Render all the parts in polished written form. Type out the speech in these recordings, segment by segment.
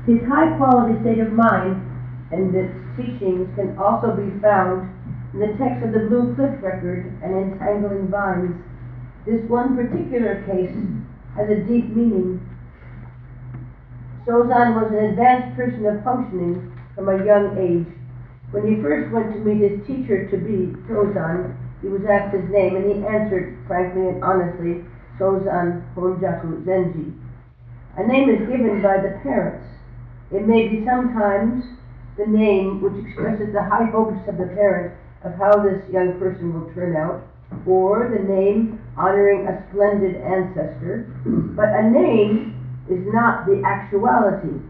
His high-quality state of mind and its teachings can also be found in the text of the Blue Cliff Record and Entangling Vines. This one particular case has a deep meaning. Sozan was an advanced person of functioning from a young age. When he first went to meet his teacher-to-be, Sozan, he was asked his name, and he answered frankly and honestly, Sozan Honjaku Zenji. A name is given by the parents. It may be sometimes the name which expresses the high hopes of the parent of how this young person will turn out, or the name honoring a splendid ancestor. But a name is not the actuality,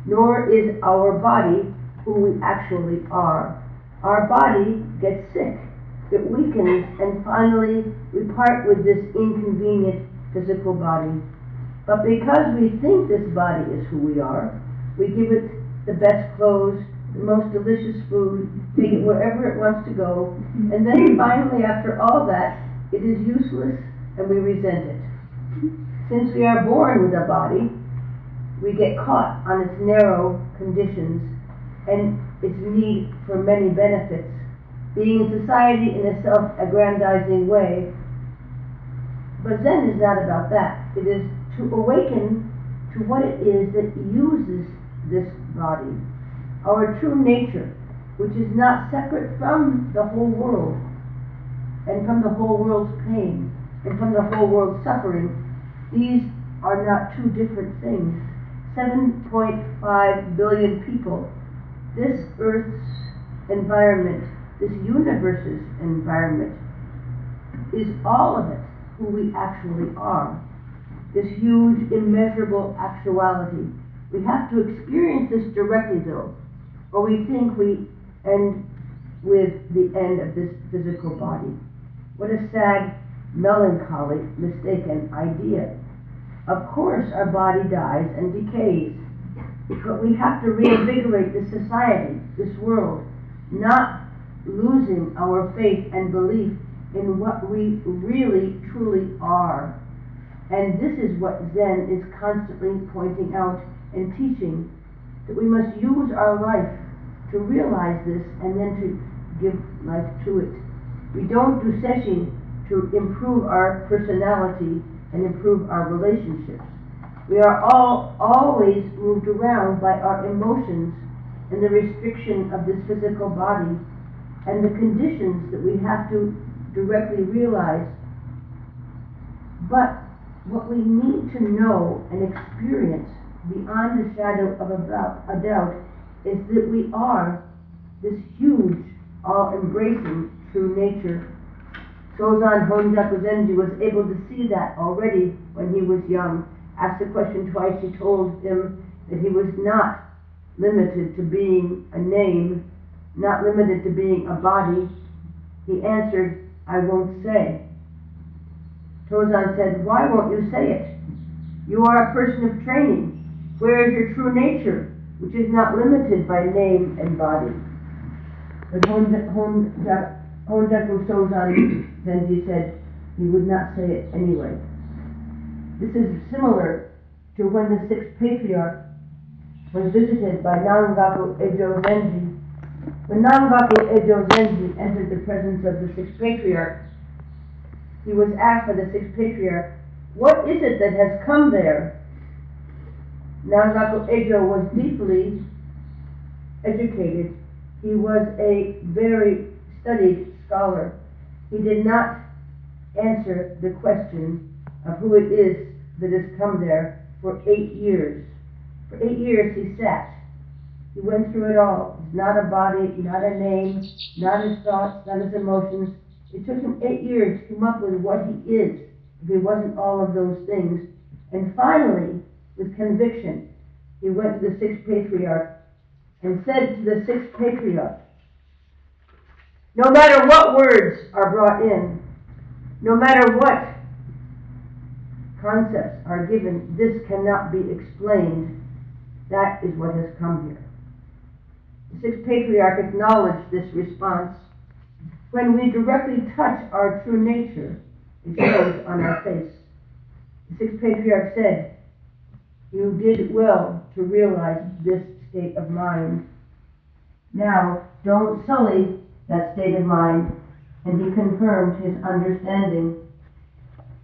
nor is our body who we actually are. Our body gets sick, it weakens, and finally we part with this inconvenient physical body. But because we think this body is who we are, we give it the best clothes, the most delicious food, take it wherever it wants to go, and then finally, after all that, it is useless and we resent it. Since we are born with a body, we get caught on its narrow conditions and its need for many benefits, being in society in a self-aggrandizing way. But Zen is not about that. It is to awaken to what it is that uses this body, our true nature, which is not separate from the whole world, and from the whole world's pain, and from the whole world's suffering. These are not two different things. 7.5 billion people, this Earth's environment, this universe's environment, is all of it who we actually are. This huge, immeasurable actuality. We have to experience this directly, though, or we think we end with the end of this physical body. What a sad, melancholy, mistaken idea. Of course, our body dies and decays, but we have to reinvigorate this society, this world, not losing our faith and belief in what we really, truly are. And this is what Zen is constantly pointing out and teaching, that we must use our life to realize this and then to give life to it. We don't do sesshin to improve our personality and improve our relationships. We are all always moved around by our emotions and the restriction of this physical body and the conditions that we have to directly realize. But what we need to know and experience beyond the shadow of a doubt is that we are this huge, all-embracing true nature. Sozan Honjaku Zenji was able to see that already when he was young. Asked the question twice, he told him that he was not limited to being a name, not limited to being a body. He answered, "I won't say." Sozan said, "Why won't you say it? You are a person of training. Where is your true nature, which is not limited by name and body?" But Honjaku Sozan Zenji said he would not say it anyway. This is similar to when the sixth patriarch was visited by Nangaku Ejo Zenji. When Nangaku Ejo Zenji entered the presence of the sixth patriarch, he was asked by the sixth patriarch, "What is it that has come there?" Nangaku Ejo was deeply educated. He was a very studied scholar. He did not answer the question of who it is that has come there for 8 years. For 8 years he sat. He went through it all. It's not a body, not a name, not his thoughts, not his emotions. It took him 8 years to come up with what he is, if he wasn't all of those things. And finally, with conviction, he went to the sixth patriarch and said to the sixth patriarch, "No matter what words are brought in, no matter what concepts are given, this cannot be explained. That is what has come here." The sixth patriarch acknowledged this response. When we directly touch our true nature, it shows on our face. The sixth patriarch said, You did well to realize this state of mind. Now, don't sully that state of mind. And he confirmed his understanding.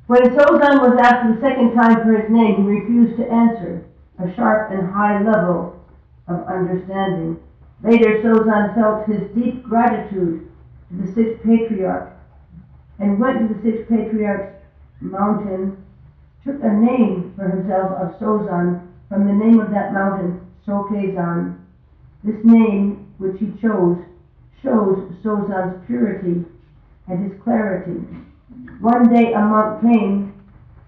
When Sozan was asked the second time for his name, he refused to answer, a sharp and high level of understanding. Later, Sozan felt his deep gratitude to the sixth patriarch and went to the sixth patriarch's mountain, took a name for himself of Sozan from the name of that mountain, Sokezan. This name, which he chose, shows Sozan's purity and his clarity. One day a monk came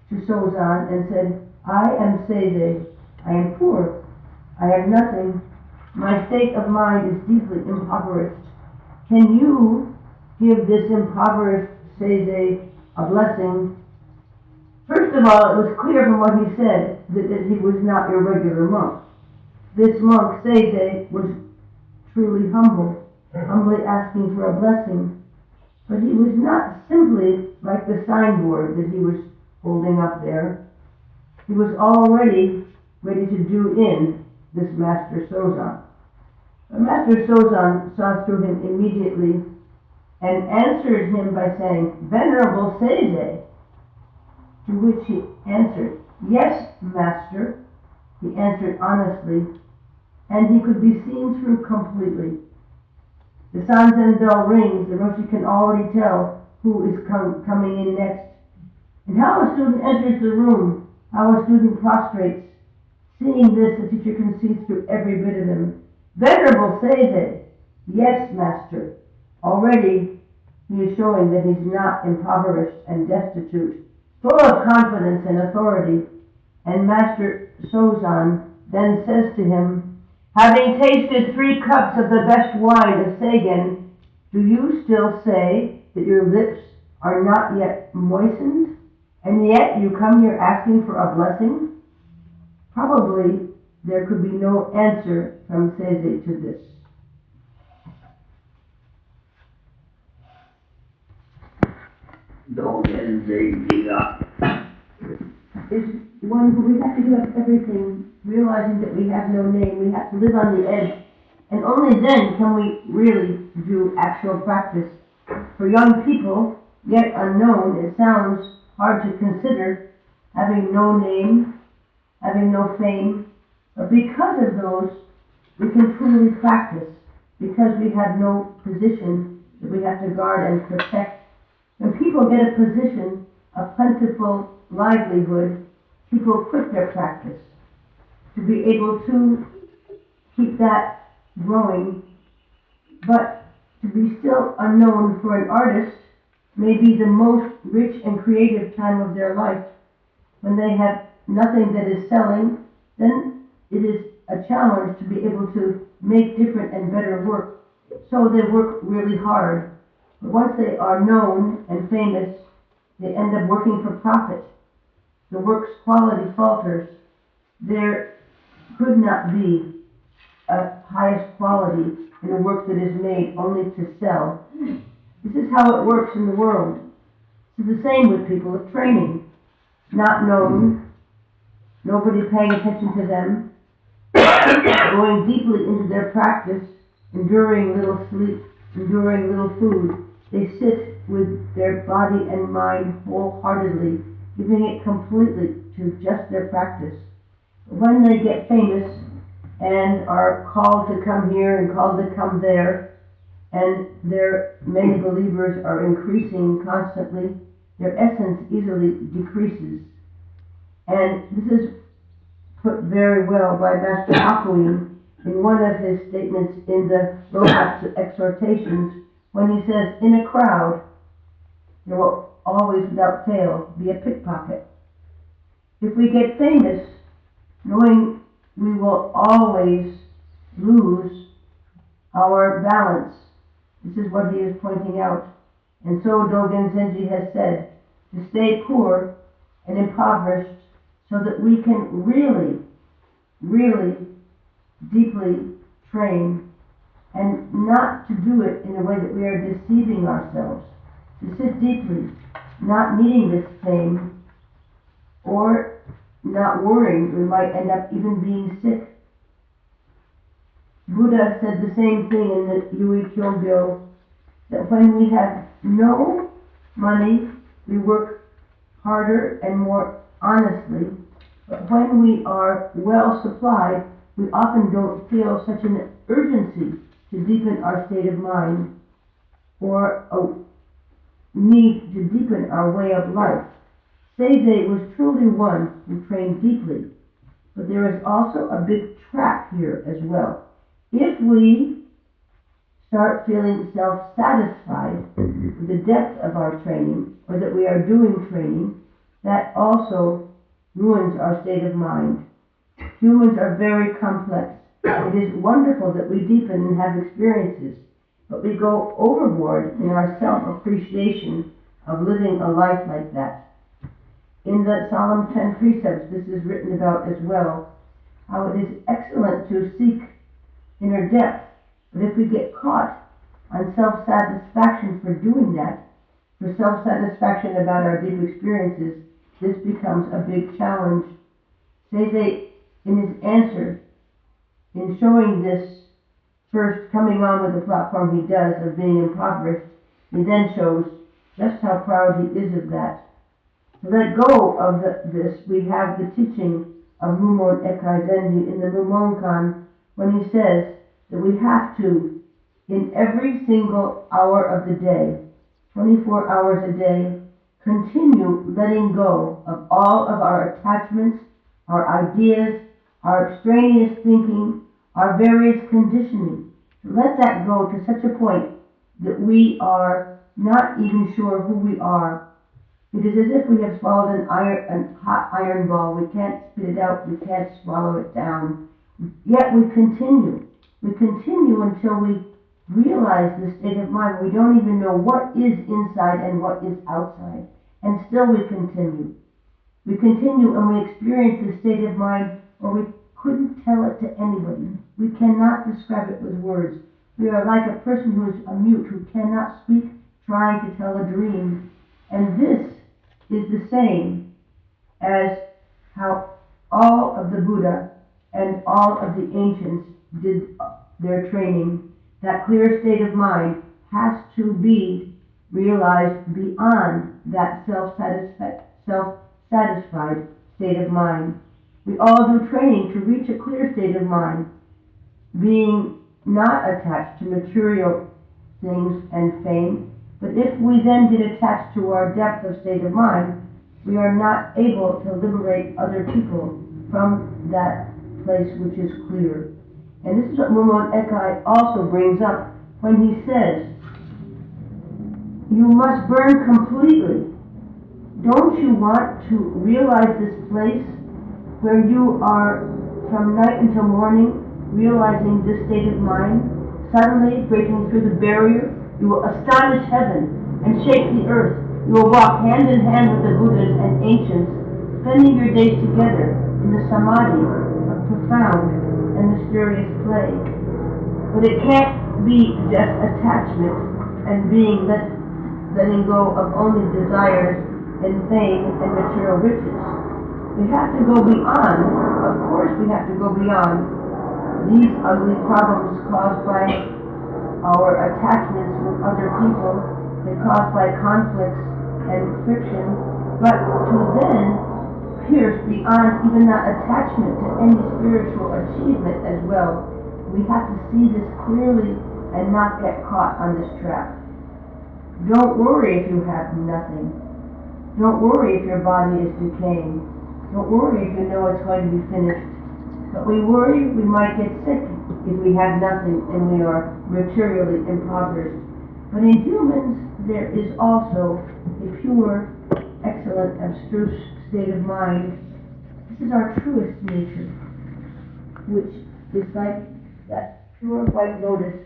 to Sozan and said, I am Seizei. I am poor. I have nothing. My state of mind is deeply impoverished. Can you give this impoverished Seizei a blessing? First of all, it was clear from what he said that he was not a regular monk. This monk, Seizei, was truly humble, humbly asking for a blessing. But he was not simply like the signboard that he was holding up there. He was already ready to do in this Master Sozan. But Master Sozan saw through him immediately and answered him by saying, Venerable Seizei, to which he answered, Yes, Master. He answered honestly, and he could be seen through completely. The Sanzen bell rings, the Roshi can already tell who is coming in next. And how a student enters the room, how a student prostrates. Seeing this, the teacher can see through every bit of him. Venerable Seizei, yes, Master. Already he is showing that he's not impoverished and destitute, full of confidence and authority. And Master Sozan then says to him, having tasted 3 cups of the best wine of Seigen, do you still say that your lips are not yet moistened, and yet you come here asking for a blessing? Probably there could be no answer from Seizei to this. Is one who we have to give up everything, realizing that we have no name, we have to live on the edge, and only then can we really do actual practice. For young people, yet unknown, it sounds hard to consider, having no name, having no fame, but because of those, we can truly practice, because we have no position that we have to guard and protect. When people get a position, a plentiful livelihood, people quit their practice. To be able to keep that growing, but to be still unknown for an artist may be the most rich and creative time of their life. When they have nothing that is selling, then it is a challenge to be able to make different and better work. So they work really hard. But once they are known and famous, they end up working for profit. The work's quality falters. There could not be a highest quality in a work that is made only to sell. This is how it works in the world. It's the same with people of training. Not known, nobody paying attention to them, going deeply into their practice, enduring little sleep, enduring little food. They sit with their body and mind wholeheartedly, giving it completely to just their practice. When they get famous and are called to come here and called to come there, and their many believers are increasing constantly, their essence easily decreases. And this is put very well by Master Kou in one of his statements in the Rohatsu exhortations, when he says, in a crowd, there will always, without fail, be a pickpocket. If we get famous, knowing we will always lose our balance, this is what he is pointing out. And so Dogen Zenji has said, to stay poor and impoverished so that we can really, really deeply train, and not to do it in a way that we are deceiving ourselves. To sit deeply, not needing this fame, or not worrying, we might end up even being sick. Buddha said the same thing in the Yui Kyogyo, that when we have no money, we work harder and more honestly, but when we are well supplied, we often don't feel such an urgency to deepen our state of mind or a need to deepen our way of life. Seizei was truly one who trained deeply, but there is also a big trap here as well. If we start feeling self-satisfied with the depth of our training, or that we are doing training, that also ruins our state of mind. Humans are very complex. It is wonderful that we deepen and have experiences, but we go overboard in our self-appreciation of living a life like that. In the Solemn 10 Precepts, this is written about as well, how it is excellent to seek inner depth, but if we get caught on self-satisfaction for doing that, for self-satisfaction about our deep experiences, this becomes a big challenge. Seizei, in his answer, in showing this, first coming on with the platform he does of being impoverished, he then shows just how proud he is of that. To let go of this, we have the teaching of Mumon Ekai Zenji in the Mumon when he says that we have to, in every single hour of the day, 24 hours a day, continue letting go of all of our attachments, our ideas, our extraneous thinking, our various conditioning. Let that go to such a point that we are not even sure who we are. It is as if we have swallowed a hot iron ball. We can't spit it out. We can't swallow it down. Yet we continue. We continue until we realize the state of mind. We don't even know what is inside and what is outside. And still we continue. We continue and we experience the state of mind where we couldn't tell it to anybody. We cannot describe it with words. We are like a person who is a mute, who cannot speak, trying to tell a dream. And this is the same as how all of the Buddha and all of the ancients did their training. That clear state of mind has to be realized beyond that self-satisfied state of mind. We all do training to reach a clear state of mind, being not attached to material things and fame. But if we then get attached to our depth of state of mind, we are not able to liberate other people from that place which is clear. And this is what Mumon Ekai also brings up when he says, you must burn completely. Don't you want to realize this place where you are from night until morning realizing this state of mind? Suddenly breaking through the barrier, you will astonish heaven and shake the earth. You will walk hand in hand with the Buddhas and ancients, spending your days together in the samadhi of profound and mysterious play. But it can't be just attachment and letting go of only desires and fame and material riches. We have to go beyond, of course we have to go beyond these ugly problems caused by our attachments with other people, they're caused by conflicts and friction, but to then pierce beyond even that attachment to any spiritual achievement as well. We have to see this clearly and not get caught on this trap. Don't worry if you have nothing. Don't worry if your body is decaying. Don't worry if you know it's going to be finished. But we worry we might get sick if we have nothing and we are materially impoverished. But in humans, there is also a pure, excellent, abstruse state of mind. This is our truest nature, which is like that pure white lotus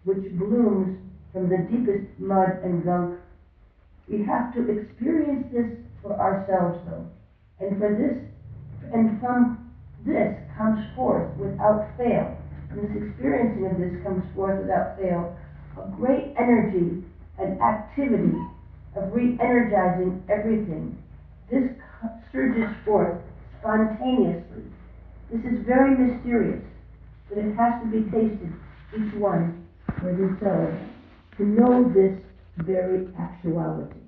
which blooms from the deepest mud and gunk. We have to experience this for ourselves, though. And from this comes forth without fail. From this experiencing of this comes forth without fail a great energy and activity of re-energizing everything. This surges forth spontaneously. This is very mysterious, but it has to be tasted, each one for themselves, to know this very actuality.